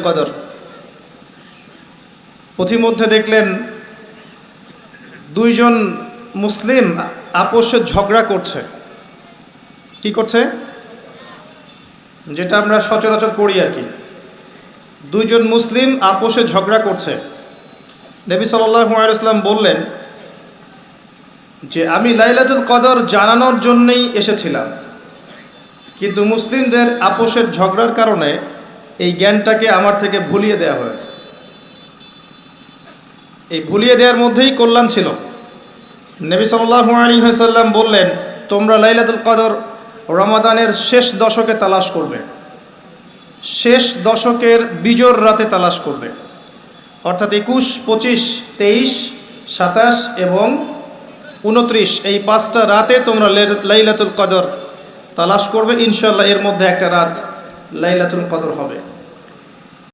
কদর। পথিমধ্যে দেখলেন দুইজন মুসলিম আপোষে ঝগড়া করছে। কি করছে? যেটা আমরা সচরাচর করি আর কি। দুইজন মুসলিম আপোষে ঝগড়া করছে। নবী সাল্লাল্লাহু আলাইহি ওয়াসাল্লাম বললেন যে আমি লাইলাতুল কদর জানানোর জন্যই এসেছিলাম, কিন্তু মুসলিমদের আপোষের ঝগড়ার কারণে এই জ্ঞানটাকে আমার থেকে ভুলিয়ে দেওয়া হয়েছে। এই ভুলিয়ে দেওয়ার মধ্যেই কল্যাণ ছিল। নবী সাল্লাল্লাহু আলাইহি ওয়াসাল্লাম বললেন, তোমরা লাইলাতুল কদর রমাদানের শেষ দশকে তালাশ করবে, শেষ দশকের বিজোর রাতে তালাশ করবে, অর্থাৎ 21, 25, 23, 27 এবং 29 এই 5টা রাতে তোমরা লাইলাতুল কদর তালাশ করবে। ইনশাআল্লাহ এর মধ্যে একটা রাত লাইলাতুল কদর হবে।